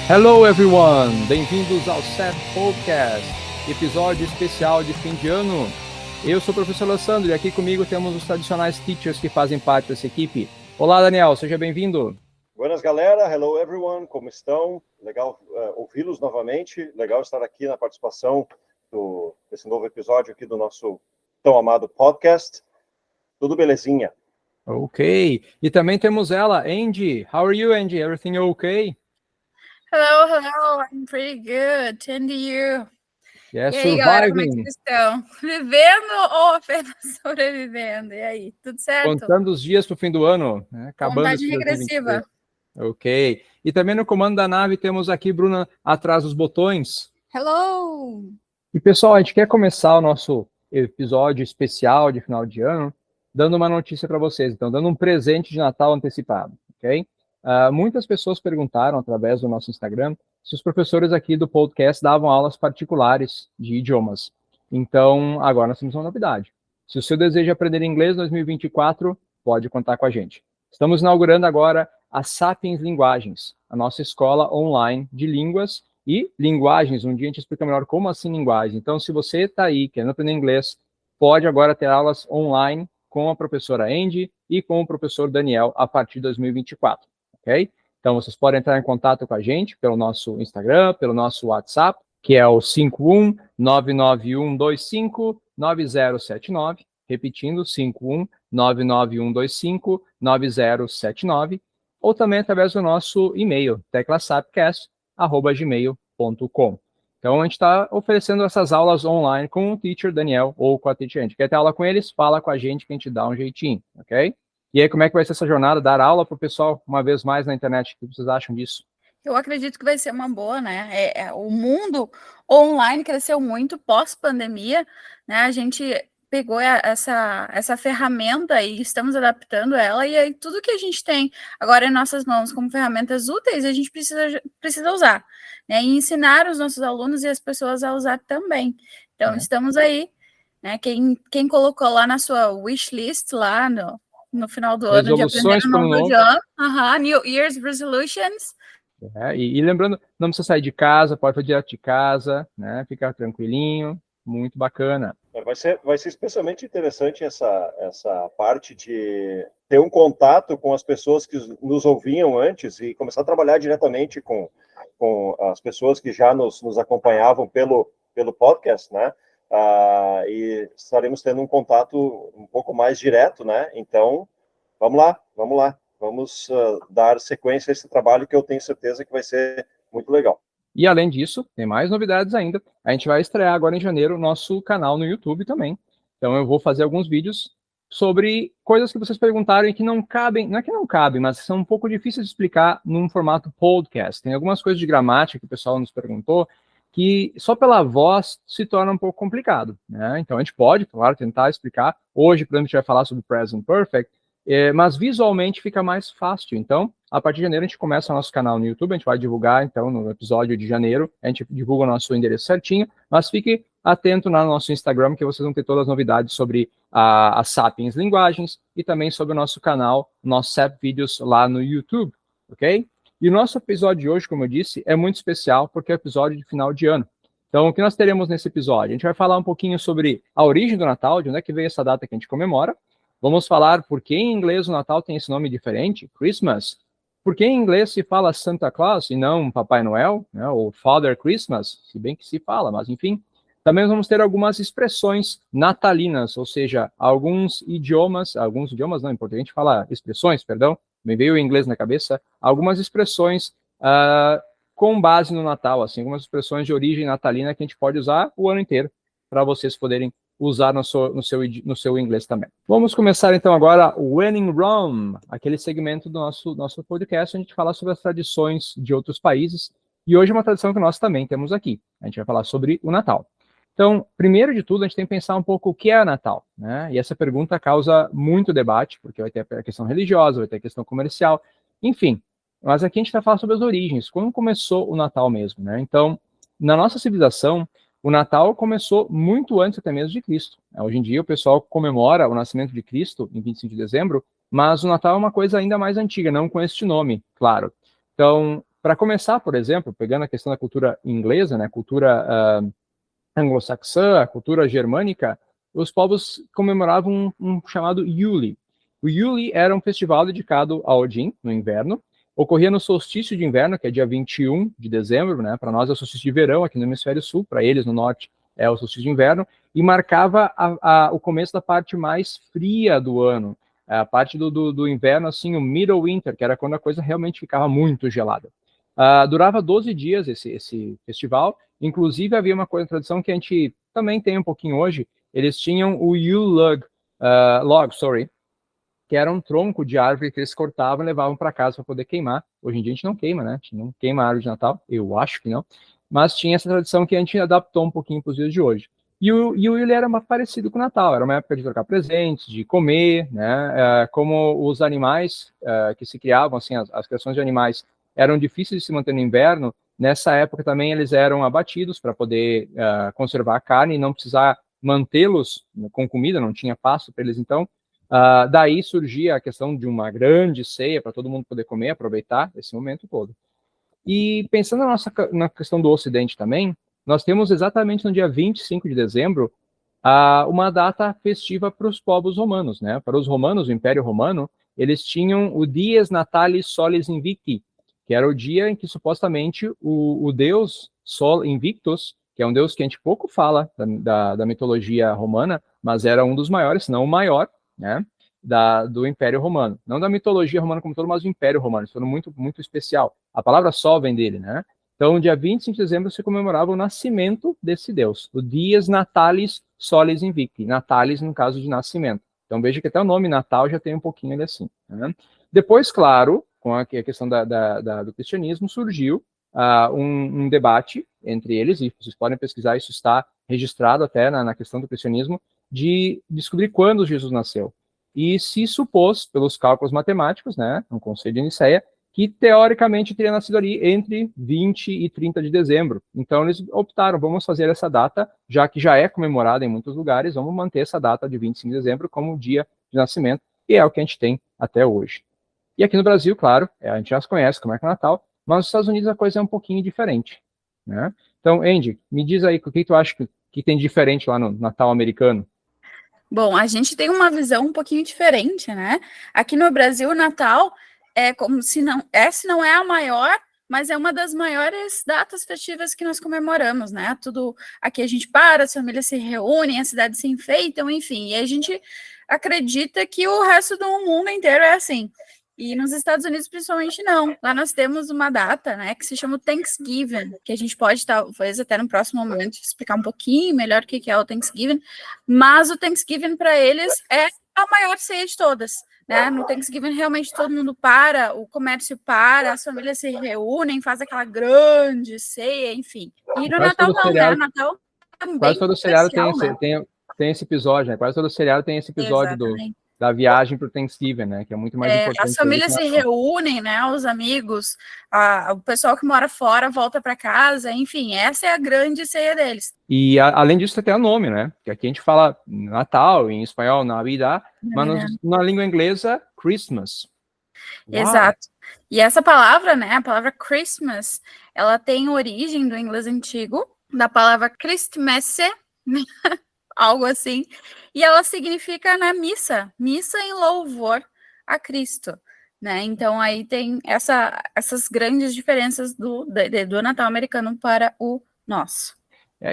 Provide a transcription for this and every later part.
Hello everyone! Bem-vindos ao SEP Podcast, episódio especial de fim de ano. Eu sou o professor Alessandro e aqui comigo temos os tradicionais teachers que fazem parte dessa equipe. Olá, Daniel, seja bem-vindo. Buenas, galera. Hello, everyone. Como estão? Legal ouvi-los novamente. Legal estar aqui na participação desse novo episódio aqui do nosso tão amado podcast. Tudo belezinha? Ok. E também temos ela, Andy. How are you, Andy? Everything okay? Hello, I'm pretty good. And you? Yes, E aí, galera, como é que surviving. vocês estão? Vivendo ou apenas sobrevivendo? E aí, tudo certo? Contando os dias para o fim do ano, né? Acabando Contagem esse 2023. regressiva. Ok. E também no comando da nave temos aqui Bruna atrás dos botões. Hello! E pessoal, a gente quer começar o nosso episódio especial de final de ano dando uma notícia para vocês, então dando um presente de Natal antecipado, ok? Muitas pessoas perguntaram através do nosso Instagram se os professores aqui do podcast davam aulas particulares de idiomas. Então, agora nós temos uma novidade. Se o seu deseja aprender inglês em 2024, pode contar com a gente. Estamos inaugurando agora a Sapiens Linguagens, a nossa escola online de línguas e linguagens. Um dia a gente explica melhor como assim linguagem. Então, se você está aí querendo aprender inglês, pode agora ter aulas online com a professora Andy e com o professor Daniel a partir de 2024, ok? Então, vocês podem entrar em contato com a gente pelo nosso Instagram, pelo nosso WhatsApp, que é o 51991259079, repetindo, 51991259079, ou também através do nosso e-mail, teclasapcast@gmail.com. Então, a gente está oferecendo essas aulas online com o teacher Daniel ou com a teacher Andy. Quer ter aula com eles? Fala com a gente que a gente dá um jeitinho, ok? E aí, como é que vai ser essa jornada? Dar aula para o pessoal uma vez mais na internet? O que vocês acham disso? Eu acredito que vai ser uma boa, né? O mundo online cresceu muito pós-pandemia, né? A gente pegou essa ferramenta e estamos adaptando ela, e aí tudo que a gente tem agora em nossas mãos como ferramentas úteis, a gente precisa usar, né? E ensinar os nossos alunos e as pessoas a usar também. Então, estamos aí, né? Quem colocou lá na sua wishlist, lá no final do ano, de aprender um novo idioma, New Year's Resolutions. E lembrando, não precisa sair de casa, pode fazer direto de casa, né? Ficar tranquilinho, muito bacana. Vai ser especialmente interessante essa parte de ter um contato com as pessoas que nos ouviam antes e começar a trabalhar diretamente com as pessoas que já nos acompanhavam pelo podcast, né? E estaremos tendo um contato um pouco mais direto, né? Então, vamos lá. Vamos dar sequência a esse trabalho que eu tenho certeza que vai ser muito legal. E além disso, tem mais novidades ainda. A gente vai estrear agora em janeiro o nosso canal no YouTube também. Então eu vou fazer alguns vídeos sobre coisas que vocês perguntaram e que não cabem, não é que não cabem, mas são um pouco difíceis de explicar num formato podcast. Tem algumas coisas de gramática que o pessoal nos perguntou que só pela voz se torna um pouco complicado, né? Então a gente pode, claro, tentar explicar. Hoje, por exemplo, a gente vai falar sobre Present Perfect, mas visualmente fica mais fácil. Então, a partir de janeiro, a gente começa o nosso canal no YouTube, a gente vai divulgar, então, no episódio de janeiro, a gente divulga o nosso endereço certinho, mas fique atento lá no nosso Instagram, que vocês vão ter todas as novidades sobre a Sapiens Linguagens e também sobre o nosso canal, nosso SEP Vídeos lá no YouTube, ok? E o nosso episódio de hoje, como eu disse, é muito especial, porque é o episódio de final de ano. Então, o que nós teremos nesse episódio? A gente vai falar um pouquinho sobre a origem do Natal, de onde é que veio essa data que a gente comemora. Vamos falar por que em inglês o Natal tem esse nome diferente, Christmas. Por que em inglês se fala Santa Claus e não Papai Noel, né, ou Father Christmas, se bem que se fala, mas enfim. Também vamos ter algumas expressões natalinas, ou seja, alguns idiomas não, em português a gente fala expressões, perdão, me veio o inglês na cabeça, algumas expressões com base no Natal, assim, algumas expressões de origem natalina que a gente pode usar o ano inteiro, para vocês poderem usar no seu inglês também. Vamos começar então agora o When in Rome, aquele segmento do nosso podcast, onde a gente fala sobre as tradições de outros países, e hoje é uma tradição que nós também temos aqui. A gente vai falar sobre o Natal. Então, primeiro de tudo, a gente tem que pensar um pouco o que é Natal, né? E essa pergunta causa muito debate, porque vai ter a questão religiosa, vai ter a questão comercial, enfim. Mas aqui a gente vai falar sobre as origens, como começou o Natal mesmo, né? Então, na nossa civilização, o Natal começou muito antes até mesmo de Cristo. Hoje em dia o pessoal comemora o nascimento de Cristo em 25 de dezembro, mas o Natal é uma coisa ainda mais antiga, não com este nome, claro. Então, Para começar, por exemplo, pegando a questão da cultura inglesa, né, cultura anglo-saxã, a cultura germânica, os povos comemoravam um chamado Yule. O Yule era um festival dedicado a Odin, no inverno, ocorria no solstício de inverno, que é dia 21 de dezembro, né? Para nós é o solstício de verão, aqui no hemisfério sul, para eles no norte é o solstício de inverno, e marcava o começo da parte mais fria do ano, a parte do inverno, assim, o middle winter, que era quando a coisa realmente ficava muito gelada. Durava 12 dias esse festival, inclusive havia uma coisa, tradição que a gente também tem um pouquinho hoje, eles tinham o Yule log, que era um tronco de árvore que eles cortavam e levavam para casa para poder queimar. Hoje em dia a gente não queima, né? A gente não queima a árvore de Natal, eu acho que não, mas tinha essa tradição que a gente adaptou um pouquinho para os dias de hoje. E o Yule era parecido com o Natal, era uma época de trocar presentes, de comer, né? Como os animais que se criavam, assim, as criações de animais eram difíceis de se manter no inverno, nessa época também eles eram abatidos para poder conservar a carne e não precisar mantê-los com comida, não tinha pasto para eles, então. Daí surgia a questão de uma grande ceia para todo mundo poder comer, aproveitar esse momento todo. E pensando na questão do Ocidente também, nós temos exatamente no dia 25 de dezembro uma data festiva para os povos romanos, né? Para os romanos, o Império Romano, eles tinham o Dies Natalis Solis Invicti, que era o dia em que supostamente o deus Sol Invictus, que é um deus que a gente pouco fala da mitologia romana, mas era um dos maiores, se não o maior, né, do Império Romano. Não da mitologia romana como todo, mas do Império Romano. Isso foi muito, muito especial. A palavra Sol vem dele, né? Então, dia 25 de dezembro se comemorava o nascimento desse deus, o Dies Natalis Solis Invicti. Natalis, no caso de nascimento. Então, veja que até o nome Natal já tem um pouquinho ele assim. Né? Depois, claro, com a questão do cristianismo, surgiu um debate entre eles, e vocês podem pesquisar, isso está registrado até na questão do cristianismo, de descobrir quando Jesus nasceu. E se supôs, pelos cálculos matemáticos, né, no Conselho de Nicéia, que teoricamente teria nascido ali entre 20 e 30 de dezembro. Então eles optaram, vamos fazer essa data, já que já é comemorada em muitos lugares, vamos manter essa data de 25 de dezembro como dia de nascimento, e é o que a gente tem até hoje. E aqui no Brasil, claro, a gente já se conhece como é que é o Natal, mas nos Estados Unidos a coisa é um pouquinho diferente, né? Então, Andy, me diz aí, o que tu acha que tem de diferente lá no Natal americano? Bom, a gente tem uma visão um pouquinho diferente, né? Aqui no Brasil, o Natal é como se não é a maior, mas é uma das maiores datas festivas que nós comemoramos, né? Tudo aqui a gente as famílias se reúnem, a cidade se enfeitam, enfim, e a gente acredita que o resto do mundo inteiro é assim. E nos Estados Unidos, principalmente, não. Lá nós temos uma data, né, que se chama Thanksgiving, que a gente pode, talvez, até no próximo momento, explicar um pouquinho melhor o que é o Thanksgiving, mas o Thanksgiving, para eles, é a maior ceia de todas, né? No Thanksgiving, realmente, todo mundo o comércio as famílias se reúnem, faz aquela grande ceia, enfim. E no Natal, não, né? O Natal também quase todo seriado especial, tem esse episódio, né? Quase todo seriado tem esse episódio da viagem para o Thanksgiving, né? Que é muito mais importante. As famílias se reúnem, né? Os amigos, o pessoal que mora fora volta para casa, enfim, essa é a grande ceia deles. E além disso, tem o nome, né? Que aqui a gente fala Natal, em espanhol, Navidad, mas na língua inglesa, Christmas. Exato. E essa palavra, né? A palavra Christmas, ela tem origem do inglês antigo, da palavra Christmesse, algo assim, e ela significa na missa em louvor a Cristo, né? Então aí tem essas grandes diferenças do Natal americano para o nosso.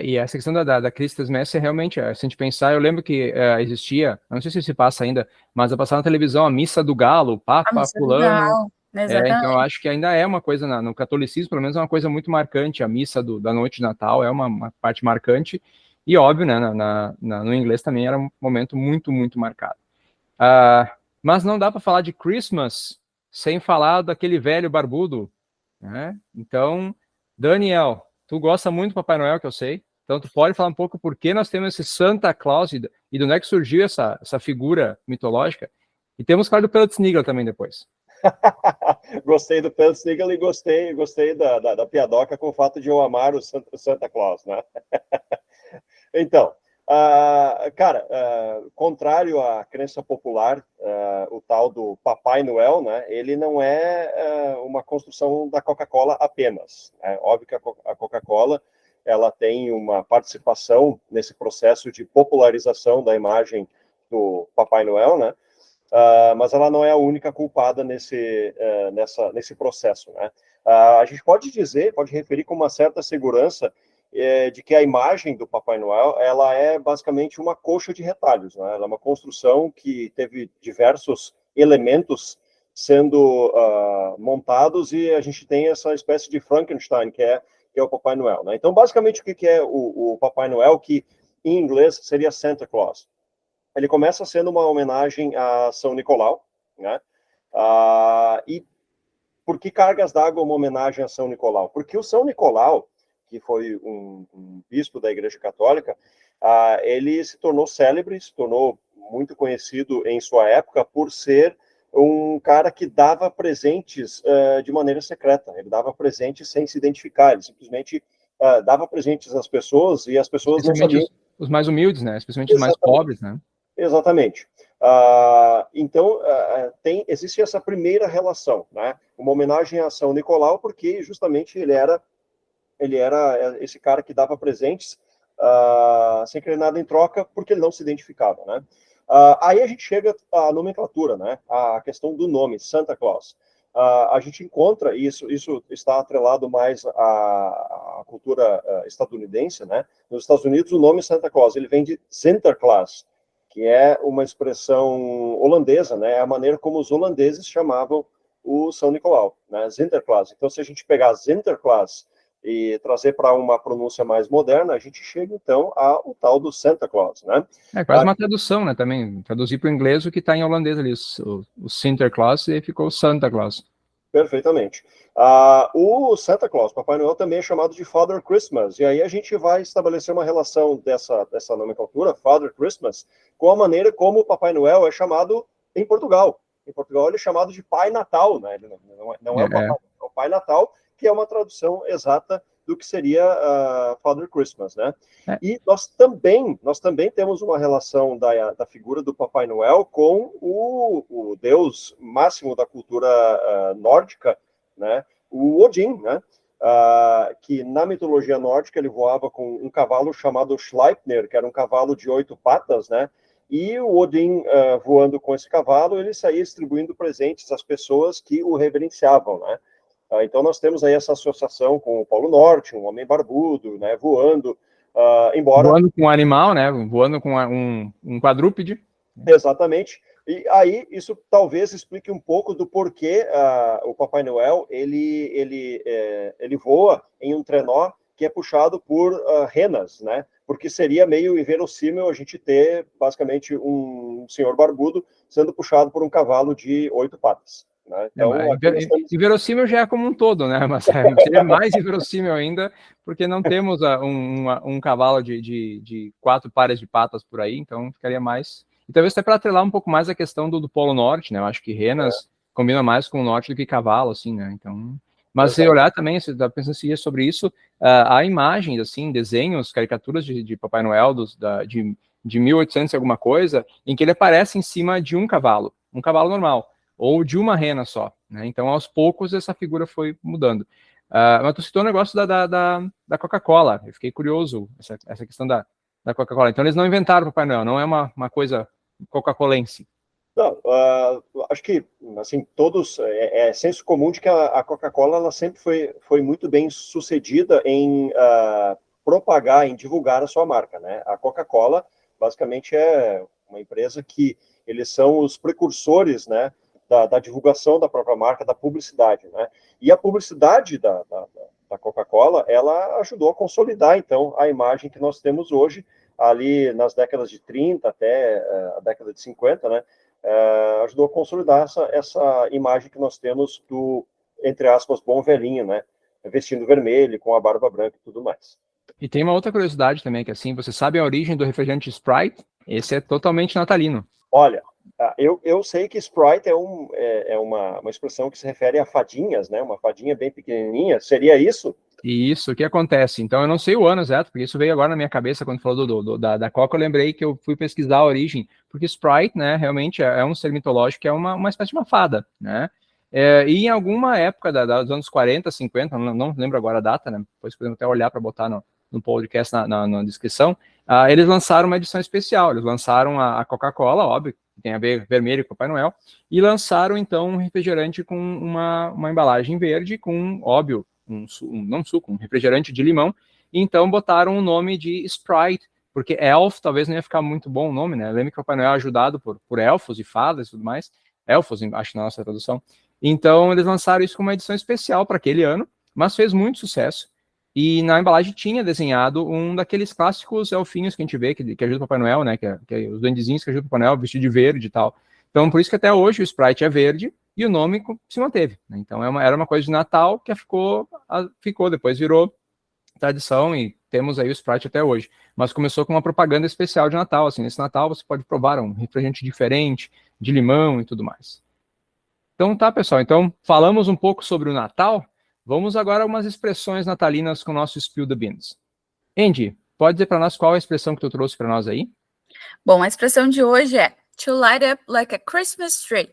E essa questão da Christmas realmente, se a gente pensar, eu lembro que existia, não sei se passa ainda, mas eu passava na televisão a Missa do Galo, Papa Fulano. Então eu acho que ainda é uma coisa, no catolicismo, pelo menos é uma coisa muito marcante, a missa da noite de Natal é uma parte marcante. E óbvio, né, no inglês também era um momento muito, muito marcado. Mas não dá para falar de Christmas sem falar daquele velho barbudo, né? Então, Daniel, tu gosta muito do Papai Noel, que eu sei. Então, tu pode falar um pouco por que nós temos esse Santa Claus e de onde é que surgiu essa figura mitológica. E temos, claro, do Peltznigal também depois. Gostei do Peltznigal e gostei da piadoca com o fato de eu amar o Santa Claus, né? Então, Cara, contrário à crença popular, o tal do Papai Noel, né, ele não é uma construção da Coca-Cola apenas. É óbvio que a Coca-Cola ela tem uma participação nesse processo de popularização da imagem do Papai Noel, né? Mas ela não é a única culpada nesse processo, né? A gente pode referir com uma certa segurança de que a imagem do Papai Noel ela é basicamente uma colcha de retalhos, né? Ela é uma construção que teve diversos elementos sendo montados e a gente tem essa espécie de Frankenstein que é o Papai Noel, né? Então, basicamente, o que é o Papai Noel, que em inglês seria Santa Claus? Ele começa sendo uma homenagem a São Nicolau, né? E por que cargas d'água uma homenagem a São Nicolau? Porque o São Nicolau, que foi um bispo da Igreja Católica, ele se tornou célebre, se tornou muito conhecido em sua época por ser um cara que dava presentes de maneira secreta. Ele dava presentes sem se identificar. Ele simplesmente dava presentes às pessoas e as pessoas não sabiam. Os mais humildes, né? Especialmente os mais pobres, né? Exatamente. Então, existe essa primeira relação, né? Uma homenagem a São Nicolau, porque justamente ele era esse cara que dava presentes sem querer nada em troca, porque ele não se identificava, né? Aí a gente chega à nomenclatura, né? A questão do nome, Santa Claus. A gente encontra, isso está atrelado mais à cultura estadunidense, né? Nos Estados Unidos, o nome Santa Claus, ele vem de Sinterklaas, que é uma expressão holandesa, né? É a maneira como os holandeses chamavam o São Nicolau, né? Sinterklaas. Então, se a gente pegar Sinterklaas e trazer para uma pronúncia mais moderna, a gente chega, então, ao tal do Santa Claus, né? É quase uma tradução, né, também. Traduzir para o inglês o que está em holandês ali, o Sinterklaas, e ficou Santa Claus. Perfeitamente. O Santa Claus, Papai Noel, também é chamado de Father Christmas, e aí a gente vai estabelecer uma relação dessa nomenclatura, Father Christmas, com a maneira como o Papai Noel é chamado em Portugal. Em Portugal ele é chamado de Pai Natal, né? Ele não é o Papai, é o Pai Natal, que é uma tradução exata do que seria Father Christmas, né? E nós também temos uma relação da figura do Papai Noel com o deus máximo da cultura nórdica, né? O Odin, né? Que na mitologia nórdica ele voava com um cavalo chamado Sleipnir, que era um cavalo de 8 patas, né? E o Odin, voando com esse cavalo, ele saía distribuindo presentes às pessoas que o reverenciavam, né? Então, nós temos aí essa associação com o Polo Norte, um homem barbudo, né, voando, voando com um animal, né, voando com um quadrúpede. Exatamente. E aí, isso talvez explique um pouco do porquê o Papai Noel, ele voa em um trenó que é puxado por renas, né, porque seria meio inverossímil a gente ter, basicamente, um senhor barbudo sendo puxado por um cavalo de 8 patas. Né? Então, inverossímil já é como um todo, né? Mas seria mais inverossímil ainda, porque não temos um cavalo de 4 pares de patas por aí, então ficaria mais. E talvez até para atrelar um pouco mais a questão do Polo Norte, né? Eu acho que renas combina mais com o norte do que cavalo, assim, né? Então, mas se olhar também, você está pensando sobre isso, há imagens, assim, desenhos, caricaturas de Papai Noel de 1800 e alguma coisa, em que ele aparece em cima de um cavalo normal, ou de uma rena só, né? Então, aos poucos, essa figura foi mudando. Mas tu citou o negócio da Coca-Cola. Eu fiquei curioso, essa questão da Coca-Cola. Então, eles não inventaram o Papai Noel, não é uma coisa coca-colense. Não, acho que, assim, todos, é senso comum de que a Coca-Cola, ela sempre foi muito bem sucedida em propagar, em divulgar a sua marca, né? A Coca-Cola, basicamente, é uma empresa que eles são os precursores, né, da divulgação da própria marca, da publicidade, né? E a publicidade da Coca-Cola, ela ajudou a consolidar, então, a imagem que nós temos hoje, ali nas décadas de 30 até a década de 50, né? Ajudou a consolidar essa imagem que nós temos do, entre aspas, bom velhinho, né? Vestindo vermelho, com a barba branca e tudo mais. E tem uma outra curiosidade também, que assim, você sabe a origem do refrigerante Sprite? Esse é totalmente natalino. Olha, eu sei que Sprite é uma expressão que se refere a fadinhas, né? Uma fadinha bem pequenininha. Seria isso? E isso, o que acontece? Então, eu não sei o ano exato, porque isso veio agora na minha cabeça quando falou da Coca, eu lembrei que eu fui pesquisar a origem, porque Sprite, né, realmente é um ser mitológico, é uma espécie de uma fada, né? E em alguma época dos anos 40, 50, não lembro agora a data, né? Depois podemos até olhar para botar no podcast na descrição. Eles lançaram uma edição especial, eles lançaram a Coca-Cola, óbvio, que tem a ver vermelho com o Papai Noel, e lançaram então um refrigerante com uma embalagem verde, com, óbvio, um refrigerante de limão, e então botaram o nome de Sprite, porque Elf talvez não ia ficar muito bom o nome, né? Lembra que o Papai Noel é ajudado por elfos e fadas e tudo mais, elfos, acho na nossa tradução. Então eles lançaram isso como uma edição especial para aquele ano, mas fez muito sucesso. E na embalagem tinha desenhado um daqueles clássicos elfinhos que a gente vê, que ajuda o Papai Noel, né? Que é os duendezinhos que ajudam o Papai Noel, vestido de verde e tal. Então, por isso que até hoje o Sprite é verde e o nome se manteve, né? Então, era uma coisa de Natal que ficou, depois virou tradição e temos aí o Sprite até hoje. Mas começou com uma propaganda especial de Natal, assim, nesse Natal você pode provar um refrigerante diferente, de limão e tudo mais. Então tá, pessoal, então falamos um pouco sobre o Natal, vamos agora a umas expressões natalinas com o nosso Spill the Beans. Andy, pode dizer para nós qual é a expressão que tu trouxe para nós aí? Bom, a expressão de hoje é to light up like a Christmas tree.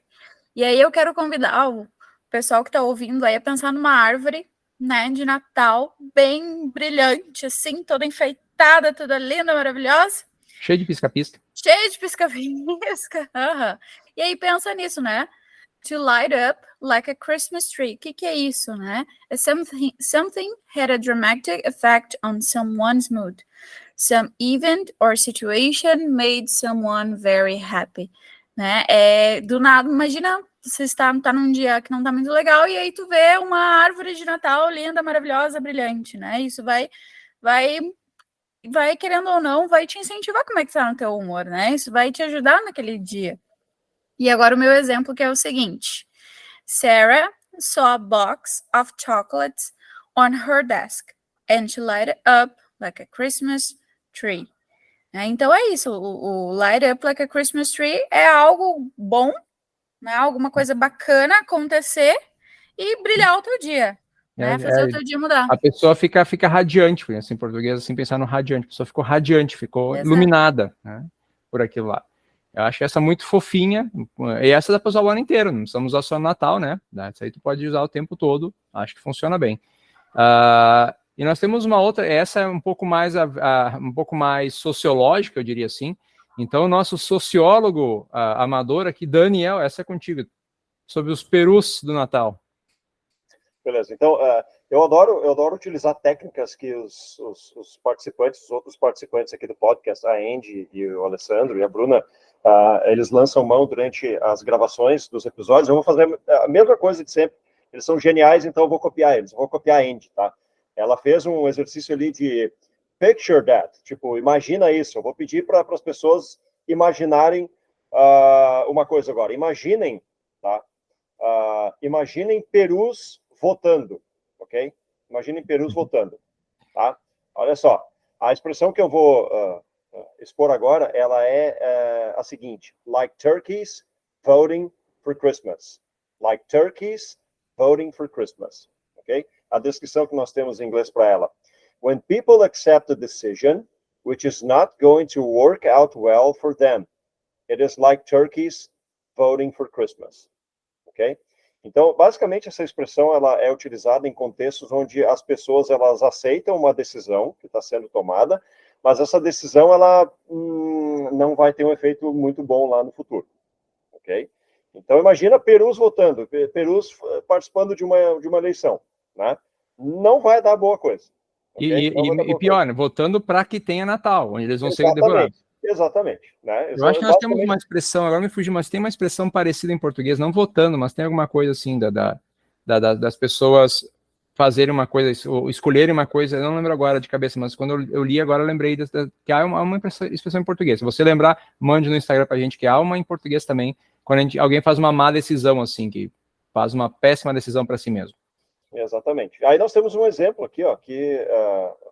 E aí eu quero convidar o pessoal que está ouvindo aí a pensar numa árvore, né, de Natal, bem brilhante, assim, toda enfeitada, toda linda, maravilhosa. Cheio de pisca-pisca. Cheio de pisca-pisca. E aí pensa nisso, né? To light up like a Christmas tree. O que é isso, né? É something had a dramatic effect on someone's mood. Some event or situation made someone very happy, né? Do nada, imagina, você tá num dia que não tá muito legal e aí tu vê uma árvore de Natal linda, maravilhosa, brilhante, né? Isso vai querendo ou não, vai te incentivar como é que tá no teu humor, né? Isso vai te ajudar naquele dia. E agora o meu exemplo que é o seguinte. Sarah saw a box of chocolates on her desk and she lighted up like a Christmas tree. Então é isso, o light up like a Christmas tree é algo bom, né? Alguma coisa bacana acontecer e brilhar o teu dia, né? Fazer o teu dia mudar. A pessoa fica radiante, assim, em português, assim, pensar no radiante, a pessoa ficou radiante, ficou Exato. Iluminada, né, por aquilo lá. Eu acho essa muito fofinha, e essa dá para usar o ano inteiro, não precisamos usar só no Natal, né? Isso aí tu pode usar o tempo todo, acho que funciona bem. E nós temos uma outra, essa é um pouco mais sociológica, eu diria assim. Então, o nosso sociólogo amador aqui, Daniel, essa é contigo, sobre os perus do Natal. Beleza, então eu adoro utilizar técnicas que os participantes, os outros participantes aqui do podcast, a Andy e o Alessandro e a Bruna, eles lançam mão durante as gravações dos episódios. Eu vou fazer a mesma coisa de sempre. Eles são geniais, então eu vou copiar eles. Eu vou copiar a Andy, tá? Ela fez um exercício ali de picture that, tipo, imagina isso. Eu vou pedir para as pessoas imaginarem uma coisa agora. Imaginem, tá? Imaginem perus votando, ok? Imaginem perus votando, tá? Olha só, a expressão que eu vou expor agora, ela é a seguinte: like turkeys voting for Christmas. Like turkeys voting for Christmas, ok? A descrição que nós temos em inglês para ela. When people accept a decision which is not going to work out well for them, it is like turkeys voting for Christmas, ok? Então, basicamente, essa expressão ela é utilizada em contextos onde as pessoas elas aceitam uma decisão que está sendo tomada, mas essa decisão ela não vai ter um efeito muito bom lá no futuro, ok? Então, imagina perus votando, perus participando de uma eleição, né? Não vai dar boa coisa. Okay? E pior, né? Votando para que tenha Natal, onde eles vão ser devorados. Exatamente. Né? Eu acho que nós temos uma expressão, agora me fugi, mas tem uma expressão parecida em português, não votando, mas tem alguma coisa assim das pessoas fazerem uma coisa, ou escolherem uma coisa, eu não lembro agora de cabeça, mas quando eu li agora eu lembrei que há uma expressão em português. Se você lembrar, mande no Instagram pra gente, que há uma em português também, quando alguém faz uma má decisão, assim, que faz uma péssima decisão para si mesmo. Exatamente. Aí nós temos um exemplo aqui, ó, que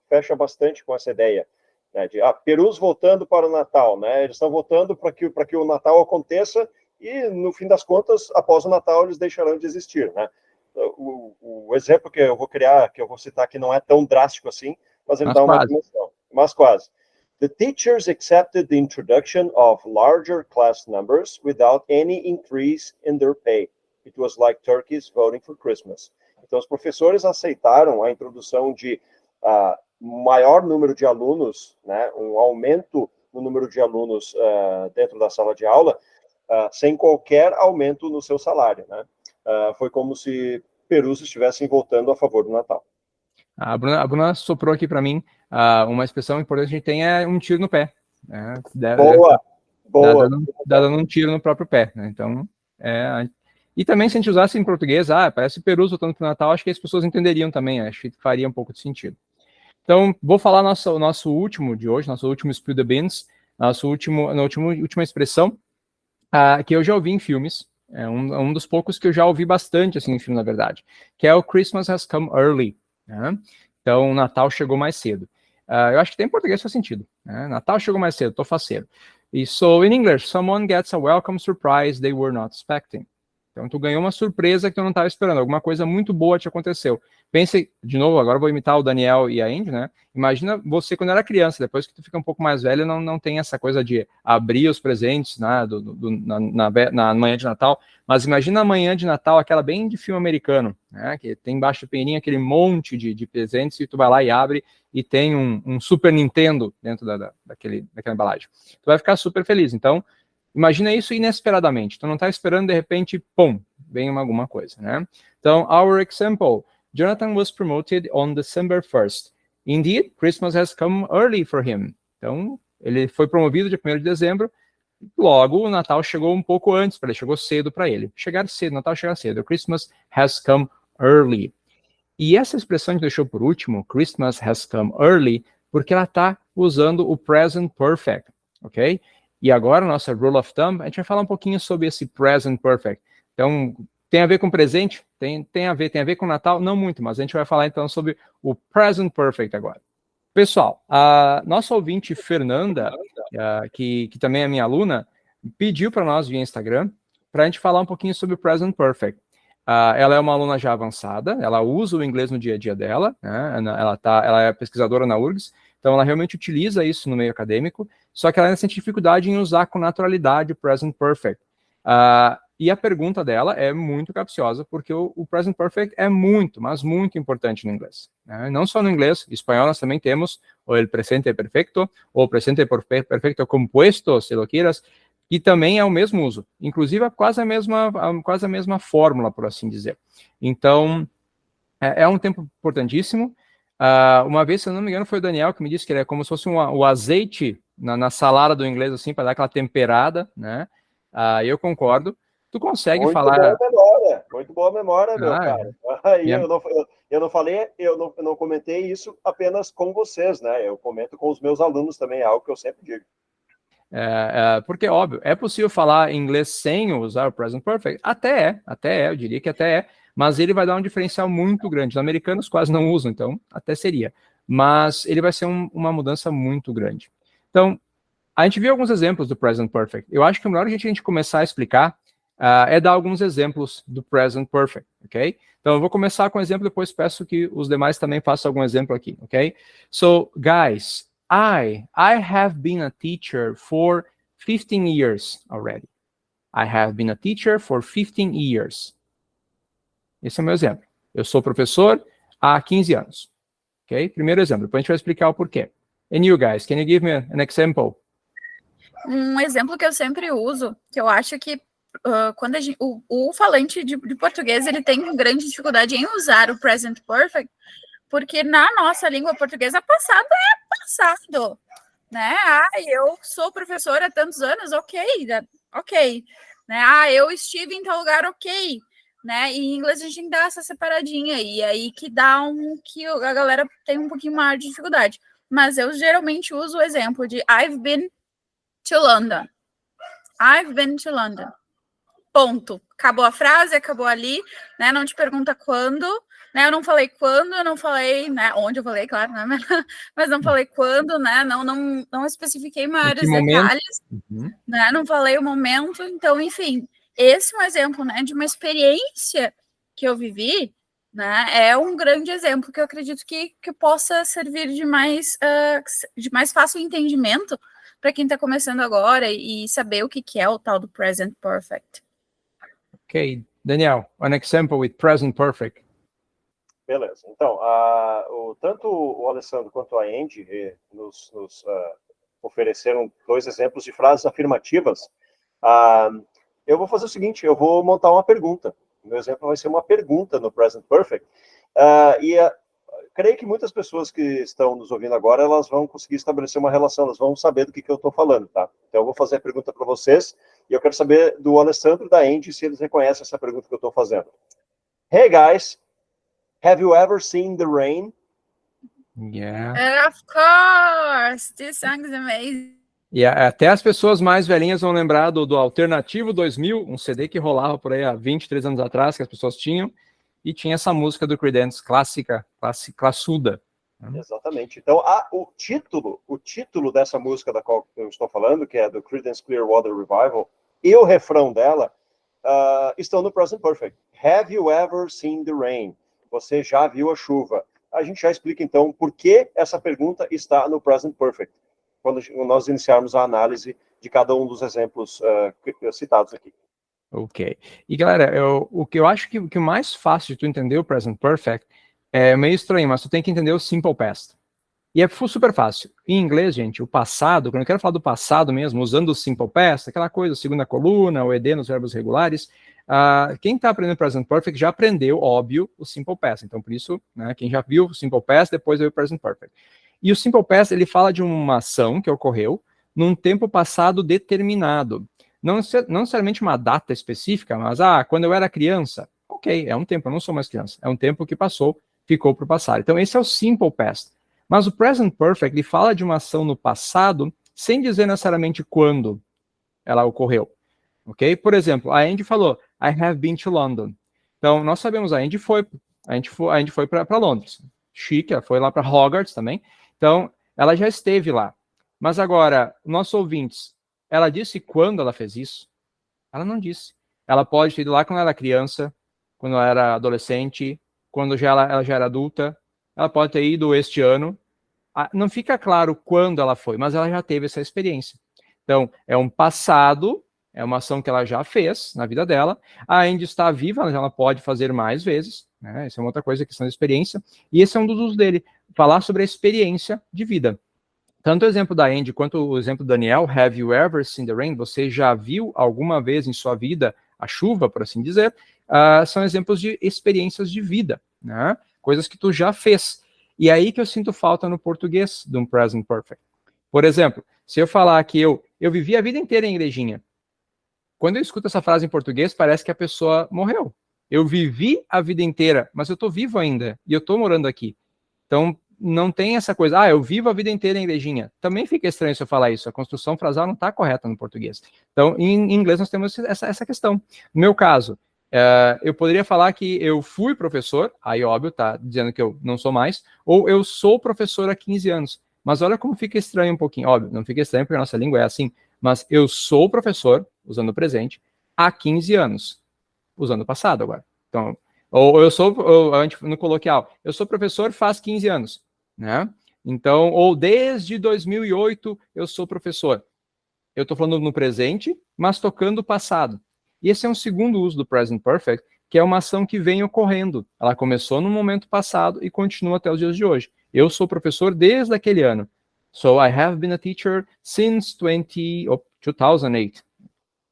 fecha bastante com essa ideia, né, de perus votando para o Natal, né? Eles estão votando para que o Natal aconteça e, no fim das contas, após o Natal, eles deixarão de existir, né? o exemplo que eu vou criar, que eu vou citar aqui, não é tão drástico assim, mas ele dá uma dimensão, mas quase. The teachers accepted the introduction of larger class numbers without any increase in their pay. It was like turkeys voting for Christmas. Então, os professores aceitaram a introdução de maior número de alunos, né, um aumento no número de alunos dentro da sala de aula, sem qualquer aumento no seu salário, né? Foi como se perus estivessem votando a favor do Natal. A Bruna soprou aqui para mim uma expressão importante que a gente tem é um tiro no pé. Né? Boa! Dá dando um tiro no próprio pé. Né? Então, e também se a gente usasse em português, parece perus voltando para o Natal, acho que as pessoas entenderiam também, acho que faria um pouco de sentido. Então, vou falar o nosso último de hoje, nosso último Spill the Beans, última expressão, que eu já ouvi em filmes, é um dos poucos que eu já ouvi bastante assim, em filme, na verdade, que é o Christmas has come early. Né? Então, o Natal chegou mais cedo. Eu acho que tem em português faz sentido. Né? Natal chegou mais cedo, tô faceiro. E so, in English, someone gets a welcome surprise they were not expecting. Então, tu ganhou uma surpresa que tu não estava esperando, alguma coisa muito boa te aconteceu. Pense, de novo, agora eu vou imitar o Daniel e a Andy, né? Imagina você quando era criança, depois que tu fica um pouco mais velho, não tem essa coisa de abrir os presentes, né, na manhã de Natal, mas imagina a manhã de Natal, aquela bem de filme americano, né, que tem embaixo do peninho aquele monte de presentes, e tu vai lá e abre, e tem um Super Nintendo dentro daquela embalagem. Tu vai ficar super feliz. Então, imagina isso inesperadamente. Tu não está esperando, de repente, pum, vem alguma coisa, né? Então, our example, Jonathan was promoted on December 1st. Indeed, Christmas has come early for him. Então, ele foi promovido dia 1º de dezembro, logo o Natal chegou um pouco antes para ele, chegou cedo para ele. Chegar cedo, Natal chegar cedo. Christmas has come early. E essa expressão que deixou por último, Christmas has come early, porque ela está usando o present perfect, ok? E agora, nossa rule of thumb, a gente vai falar um pouquinho sobre esse present perfect. Então, tem a ver com presente? Tem a ver com Natal? Não muito, mas a gente vai falar então sobre o present perfect agora. Pessoal, a nossa ouvinte Fernanda, que também é minha aluna, pediu para nós via Instagram para a gente falar um pouquinho sobre o present perfect. Ela é uma aluna já avançada, ela usa o inglês no dia a dia dela, né? Ela é pesquisadora na URGS, então ela realmente utiliza isso no meio acadêmico, só que ela ainda sente dificuldade em usar com naturalidade o present perfect. E a pergunta dela é muito capciosa, porque o present perfect é muito, mas muito importante no inglês. Né? Não só no inglês, em espanhol nós também temos o el presente perfecto, ou o presente perfecto compuesto, se lo quieras, que também é o mesmo uso. Inclusive, é quase a mesma fórmula, por assim dizer. Então, é um tempo importantíssimo. Uma vez, se eu não me engano, foi o Daniel que me disse que ele é como se fosse o azeite na salada do inglês, assim, para dar aquela temperada, né? Eu concordo. Tu consegue muito falar... Muito boa memória, meu cara. Aí eu não comentei isso apenas com vocês, né? Eu comento com os meus alunos também, é algo que eu sempre digo. Porque, óbvio, é possível falar inglês sem usar o present perfect? Até é, eu diria que até é, mas ele vai dar um diferencial muito grande. Os americanos quase não usam, então até seria. Mas ele vai ser uma mudança muito grande. Então, a gente viu alguns exemplos do present perfect. Eu acho que o melhor a gente começar a explicar é dar alguns exemplos do present perfect, ok? Então, eu vou começar com um exemplo, depois peço que os demais também façam algum exemplo aqui, ok? So, guys, I have been a teacher for 15 years already. I have been a teacher for 15 years. Esse é o meu exemplo. Eu sou professor há 15 anos. Ok? Primeiro exemplo. Depois a gente vai explicar o porquê. And you guys, can you give me an example? Um exemplo que eu sempre uso, que eu acho que quando o falante de português ele tem grande dificuldade em usar o present perfect, porque na nossa língua portuguesa passado é passado, né? Eu sou professora há tantos anos, ok, né? Eu estive em tal lugar, ok, né? E em inglês a gente dá essa separadinha e aí que dá que a galera tem um pouquinho maior de dificuldade. Mas eu geralmente uso o exemplo de I've been to London. I've been to London. Ponto. Acabou a frase, acabou ali, né? Não te pergunta quando, né? Eu não falei quando, eu não falei, né? Onde eu falei, claro, né? Mas não falei quando, né? Não especifiquei maiores detalhes, né? Não falei o momento. Então, enfim, esse é um exemplo, né? De uma experiência que eu vivi, né, é um grande exemplo que eu acredito que possa servir de mais fácil entendimento para quem está começando agora e saber o que é o tal do Present Perfect. Ok, Daniel, an example with Present Perfect. Beleza. Então, tanto o Alessandro quanto a Andy nos ofereceram 2 exemplos de frases afirmativas. Eu vou fazer o seguinte, eu vou montar uma pergunta. O meu exemplo vai ser uma pergunta no Present Perfect. Creio que muitas pessoas que estão nos ouvindo agora, elas vão conseguir estabelecer uma relação, elas vão saber do que eu estou falando, tá? Então, eu vou fazer a pergunta para vocês, e eu quero saber do Alessandro e da Andy se eles reconhecem essa pergunta que eu estou fazendo. Hey, guys, have you ever seen the rain? Yeah. Of course! This song is amazing. E até as pessoas mais velhinhas vão lembrar do Alternativo 2000, um CD que rolava por aí há 23 anos atrás, que as pessoas tinham, e tinha essa música do Creedence, classuda. Exatamente. Então, o título dessa música da qual eu estou falando, que é do Creedence Clearwater Revival, e o refrão dela estão no Present Perfect. Have you ever seen the rain? Você já viu a chuva? A gente já explica, então, por que essa pergunta está no Present Perfect, quando nós iniciarmos a análise de cada um dos exemplos citados aqui. Ok. E, galera, o que eu acho que o mais fácil de tu entender o Present Perfect é meio estranho, mas tu tem que entender o Simple Past. E é super fácil. Em inglês, gente, o passado, quando eu quero falar do passado mesmo, usando o Simple Past, aquela coisa, segunda coluna, o ED nos verbos regulares, quem está aprendendo Present Perfect já aprendeu, óbvio, o Simple Past. Então, por isso, né, quem já viu o Simple Past, depois veio o Present Perfect. E o Simple Past, ele fala de uma ação que ocorreu num tempo passado determinado. Não necessariamente uma data específica, mas, quando eu era criança, ok, é um tempo, eu não sou mais criança, é um tempo que passou, ficou para o passado. Então, esse é o Simple Past. Mas o Present Perfect, ele fala de uma ação no passado, sem dizer necessariamente quando ela ocorreu, ok? Por exemplo, a Andy falou, I have been to London. Então, nós sabemos, a Andy foi para Londres. Chique, ela foi lá para Hogwarts também. Então, ela já esteve lá. Mas agora, nossos ouvintes, ela disse quando ela fez isso? Ela não disse. Ela pode ter ido lá quando ela era criança, quando ela era adolescente, quando ela já era adulta. Ela pode ter ido este ano. Não fica claro quando ela foi, mas ela já teve essa experiência. Então, é um passado, é uma ação que ela já fez na vida dela. A Andy está viva, ela pode fazer mais vezes. Né? Essa é uma outra coisa, questão de experiência. E esse é um dos usos dele, falar sobre a experiência de vida. Tanto o exemplo da Andy quanto o exemplo do Daniel, have you ever seen the rain? Você já viu alguma vez em sua vida a chuva, por assim dizer? São exemplos de experiências de vida, né? Coisas que tu já fez. E aí que eu sinto falta no português de um Present Perfect. Por exemplo, se eu falar que eu vivi a vida inteira em igrejinha, quando eu escuto essa frase em português, parece que a pessoa morreu. Eu vivi a vida inteira, mas eu estou vivo ainda, e eu estou morando aqui. Então, não tem essa coisa, eu vivo a vida inteira em igrejinha. Também fica estranho se eu falar isso, a construção frasal não está correta no português. Então, em inglês nós temos essa questão. No meu caso, eu poderia falar que eu fui professor, aí óbvio, tá dizendo que eu não sou mais, ou eu sou professor há 15 anos. Mas olha como fica estranho um pouquinho. Óbvio, não fica estranho porque a nossa língua é assim, mas eu sou professor, usando o presente, há 15 anos, usando o passado agora. Então, ou no coloquial, eu sou professor faz 15 anos, né? Então, ou desde 2008 eu sou professor. Eu estou falando no presente, mas tocando o passado. E esse é um segundo uso do Present Perfect, que é uma ação que vem ocorrendo. Ela começou no momento passado e continua até os dias de hoje. Eu sou professor desde aquele ano. So, I have been a teacher since 2008.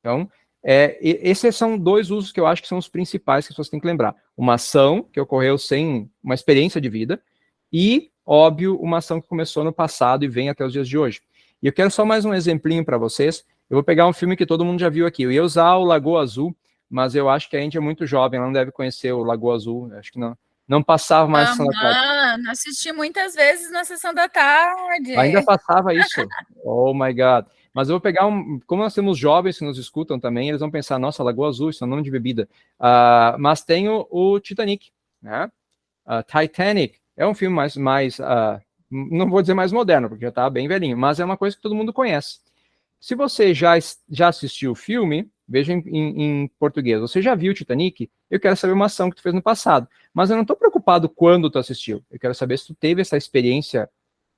Então, esses são 2 usos que eu acho que são os principais que as pessoas têm que lembrar. Uma ação que ocorreu sem uma experiência de vida e, óbvio, uma ação que começou no passado e vem até os dias de hoje. E eu quero só mais um exemplinho para vocês. Eu vou pegar um filme que todo mundo já viu aqui. Eu ia usar o Lagoa Azul, mas eu acho que a gente é muito jovem, ela não deve conhecer o Lagoa Azul. Acho que não passava mais Sessão da Tarde. Assisti muitas vezes na Sessão da Tarde. Ainda passava isso. Oh, my God. Mas eu vou pegar como nós temos jovens que nos escutam também, eles vão pensar, nossa, Lagoa Azul, isso é um nome de bebida. Mas tem o Titanic, né? Titanic é um filme mais não vou dizer mais moderno, porque já está bem velhinho, mas é uma coisa que todo mundo conhece. Se você já assistiu o filme, veja em português. Você já viu o Titanic? Eu quero saber uma ação que tu fez no passado. Mas eu não estou preocupado quando tu assistiu. Eu quero saber se tu teve essa experiência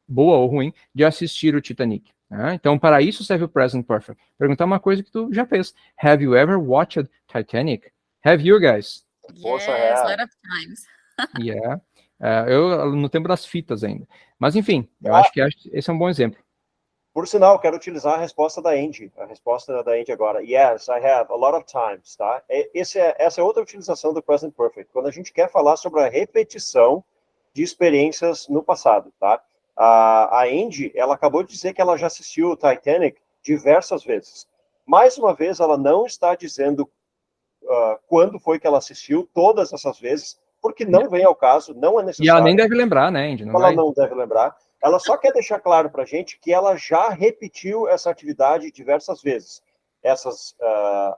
boa ou ruim de assistir o Titanic. Né? Então, para isso serve o Present Perfect. Perguntar uma coisa que tu já fez. Have you ever watched Titanic? Have you, guys? Poxa, Yes, a lot of times. Yeah. Eu no tempo das fitas ainda. Mas, enfim, eu acho que esse é um bom exemplo. Por sinal, quero utilizar a resposta da Andy agora. Yes, I have, a lot of times, tá? Essa é outra utilização do Present Perfect, quando a gente quer falar sobre a repetição de experiências no passado, tá? A Andy, ela acabou de dizer que ela já assistiu o Titanic diversas vezes. Mais uma vez, ela não está dizendo quando foi que ela assistiu todas essas vezes, porque não vem ao caso, não é necessário. E ela nem deve lembrar, né, Andy? Não deve lembrar. Ela só quer deixar claro para a gente que ela já repetiu essa atividade diversas vezes. Essas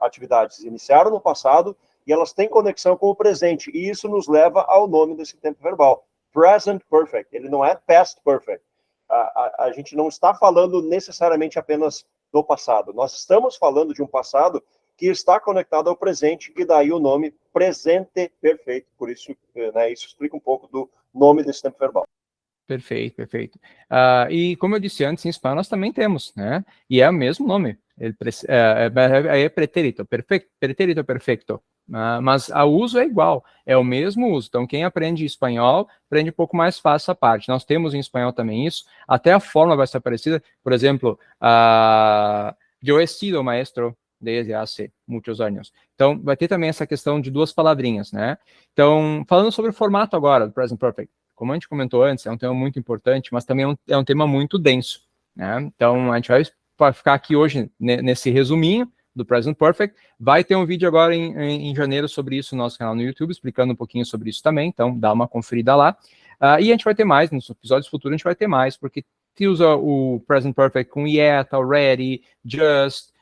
atividades iniciaram no passado e elas têm conexão com o presente. E isso nos leva ao nome desse tempo verbal. Present Perfect. Ele não é Past Perfect. A gente não está falando necessariamente apenas do passado. Nós estamos falando de um passado que está conectado ao presente, e daí o nome Presente Perfeito. Por isso, né, isso explica um pouco do nome desse tempo verbal. Perfeito, perfeito. E como eu disse antes, em espanhol nós também temos, né? E é o mesmo nome. É pretérito, pretérito perfeito. Mas o uso é igual, é o mesmo uso. Então, quem aprende espanhol, aprende um pouco mais fácil essa parte. Nós temos em espanhol também isso, até a forma vai ser parecida. Por exemplo, eu he sido maestro desde há muitos anos. Então, vai ter também essa questão de duas palavrinhas, né? Então, falando sobre o formato agora do Present Perfect, como a gente comentou antes, é um tema muito importante, mas também é um tema muito denso, né? Então, a gente vai ficar aqui hoje nesse resuminho do Present Perfect. Vai ter um vídeo agora em janeiro sobre isso no nosso canal no YouTube, explicando um pouquinho sobre isso também, então dá uma conferida lá. E a gente vai ter mais, nos episódios futuros a gente vai ter mais, porque se usa o Present Perfect com yet, already, just,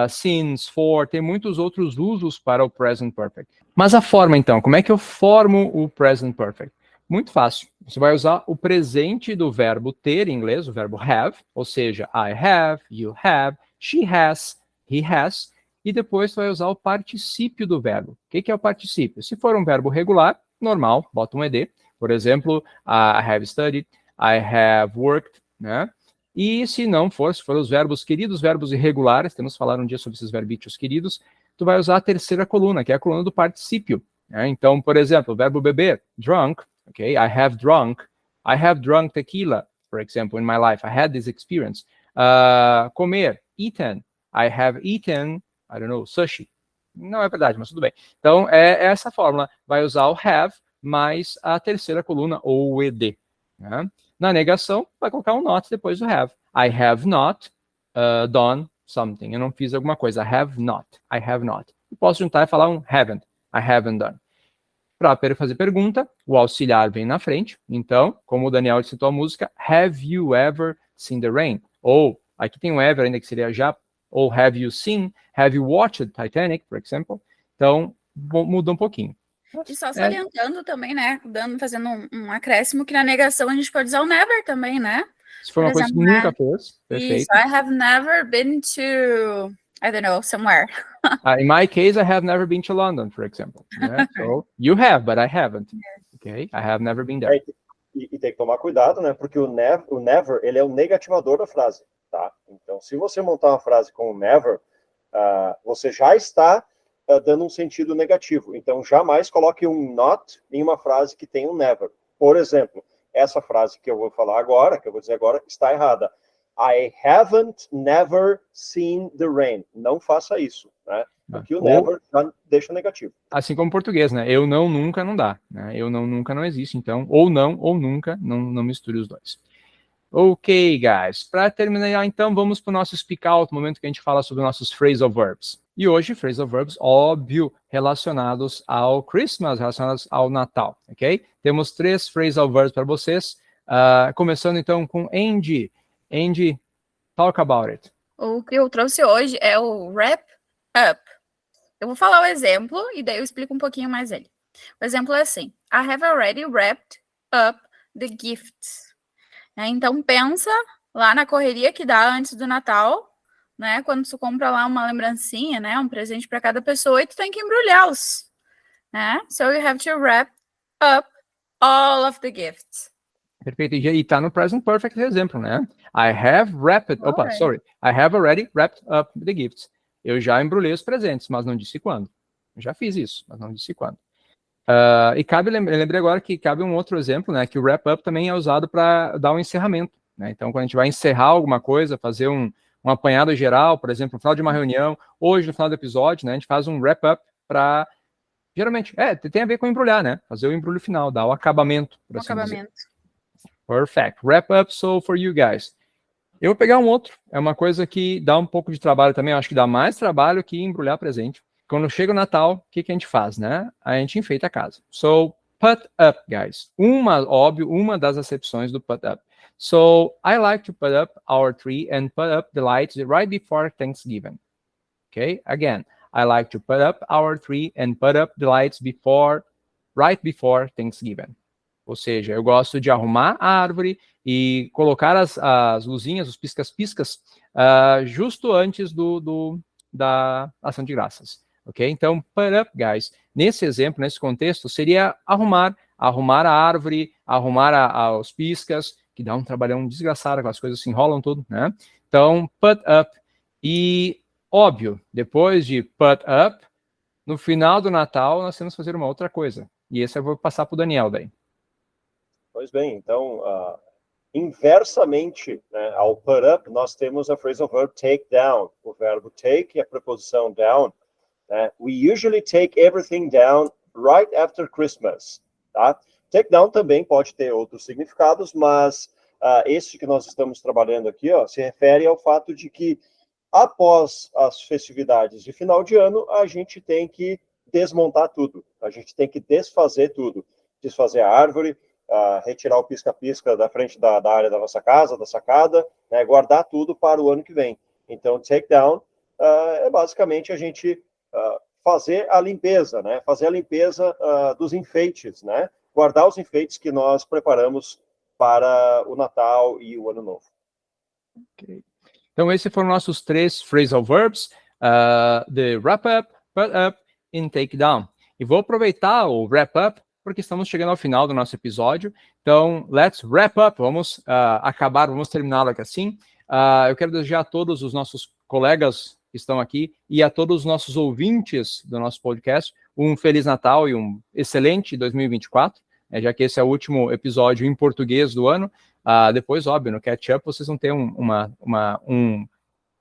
since, for, tem muitos outros usos para o Present Perfect. Mas a forma, então, como é que eu formo o Present Perfect? Muito fácil. Você vai usar o presente do verbo ter em inglês, o verbo have, ou seja, I have, you have, she has, he has, e depois você vai usar o particípio do verbo. O que é o particípio? Se for um verbo regular, normal, bota um ed. Por exemplo, I have studied, I have worked, né? E se não for, se for os verbos queridos, verbos irregulares, temos que falar um dia sobre esses verbítios queridos, tu vai usar a terceira coluna, que é a coluna do particípio. Né? Então, por exemplo, o verbo beber, drunk, okay, I have drunk tequila, for example, in my life. I had this experience. Comer, eaten. I have eaten, I don't know, sushi. Não é verdade, mas tudo bem. Então, é essa fórmula. Vai usar o have mais a terceira coluna, ou o ed. Né? Na negação, vai colocar um not depois do have. I have not done something. Eu não fiz alguma coisa. I have not. E posso juntar e falar um haven't. I haven't done. Para fazer pergunta, o auxiliar vem na frente. Então, como o Daniel citou a música, have you ever seen the rain? Ou, aqui tem um ever ainda que seria já, ou have you seen, have you watched Titanic, por exemplo. Então, muda um pouquinho. E só salientando também, né, fazendo um acréscimo, que na negação a gente pode usar o never também, né? Se for uma coisa que nunca fez, perfeito. Isso, I have never been to, I don't know, somewhere. In my case, I have never been to London, for example. Yeah? So, you have, but I haven't. Okay? I have never been there. E tem que tomar cuidado, né? Porque o never, ele é o negativador da frase, tá? Então, se você montar uma frase com o never, você já está dando um sentido negativo. Então, jamais coloque um not em uma frase que tem um never. Por exemplo, essa frase que eu vou falar agora, que eu vou dizer agora, está errada. I haven't never seen the rain. Não faça isso, né? Porque o never já deixa negativo. Assim como o português, né? Eu não, nunca não dá. Né? Eu não, nunca não existe. Então, ou não, ou nunca, não misture os dois. Ok, guys. Para terminar, então, vamos para o nosso speak out, momento que a gente fala sobre nossos phrasal verbs. E hoje, phrasal verbs, óbvio, relacionados ao Christmas, relacionados ao Natal, ok? Temos 3 phrasal verbs para vocês. Começando, então, com Andy. Andy, talk about it. O que eu trouxe hoje é o wrap up. Eu vou falar o exemplo e daí eu explico um pouquinho mais ele. O exemplo é assim: I have already wrapped up the gifts. Então, pensa lá na correria que dá antes do Natal, né? Quando tu compra lá uma lembrancinha, né? Um presente para cada pessoa e tu tem que embrulhá-los, né? So you have to wrap up all of the gifts. Perfeito. E tá no present perfect exemplo, né? I have wrapped. Opa, Alright. sorry. I have already wrapped up the gifts. Eu já embrulhei os presentes, mas não disse quando. Eu já fiz isso, mas não disse quando. E cabe, eu lembrei agora que cabe um outro exemplo, né? Que o wrap up também é usado para dar um encerramento, né? Então, quando a gente vai encerrar alguma coisa, fazer um apanhado geral, por exemplo, no final de uma reunião, hoje no final do episódio, né? A gente faz um wrap up para geralmente, tem a ver com embrulhar, né? Fazer o embrulho final, dar o acabamento, por assim dizer. Perfect. Wrap up, so for you guys. Eu vou pegar um outro, é uma coisa que dá um pouco de trabalho também, eu acho que dá mais trabalho que embrulhar presente. Quando chega o Natal, o que a gente faz, né? A gente enfeita a casa. So, put up, guys. Uma das acepções do put up. So, I like to put up our tree and put up the lights right before Thanksgiving. Okay? Again, I like to put up our tree and put up the lights right before Thanksgiving. Ou seja, eu gosto de arrumar a árvore e colocar as luzinhas, os piscas-piscas, justo antes da ação de graças. Ok? Então, put up, guys. Nesse exemplo, nesse contexto, seria arrumar a árvore, arrumar os piscas, que dá um trabalhão desgraçado, aquelas coisas se enrolam tudo, né? Então, put up. E, óbvio, depois de put up, no final do Natal, nós temos que fazer uma outra coisa. E esse eu vou passar para o Daniel daí. Pois bem, então, inversamente, né, ao put up, nós temos a phrasal verb take down. O verbo take e a preposição down. We usually take everything down right after Christmas. Tá? Take down também pode ter outros significados, mas esse que nós estamos trabalhando aqui se refere ao fato de que após as festividades de final de ano, a gente tem que desmontar tudo. A gente tem que desfazer tudo. Desfazer a árvore, retirar o pisca-pisca da frente da área da nossa casa, da sacada, né, guardar tudo para o ano que vem. Então, take down é basicamente a gente fazer a limpeza, né? Fazer a limpeza dos enfeites, né? Guardar os enfeites que nós preparamos para o Natal e o Ano Novo. Ok. Então, esses foram nossos 3 phrasal verbs, the wrap up, put up e take down. E vou aproveitar o wrap up, porque estamos chegando ao final do nosso episódio. Então, let's wrap up. Vamos vamos terminá-lo aqui assim. Eu quero desejar a todos os nossos colegas que estão aqui e a todos os nossos ouvintes do nosso podcast um Feliz Natal e um excelente 2024, já que esse é o último episódio em português do ano. Depois, óbvio, no Catch Up vocês vão ter um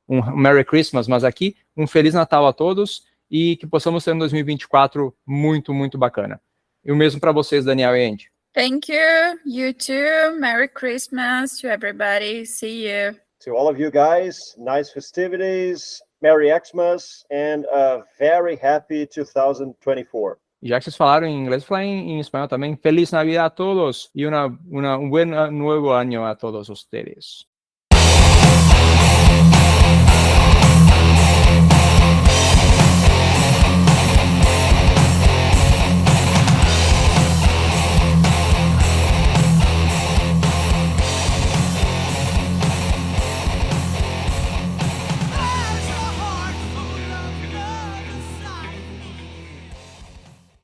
Merry Christmas, mas aqui um Feliz Natal a todos e que possamos ter um 2024 muito, muito bacana. E o mesmo para vocês, Daniel e Andy. Thank you. You too. Merry Christmas to everybody. See you. To all of you guys, nice festivities, Merry Xmas, and a very happy 2024. Já que vocês falaram em inglês, falar em espanhol também. Feliz Navidad a todos e un buen nuevo año a todos ustedes.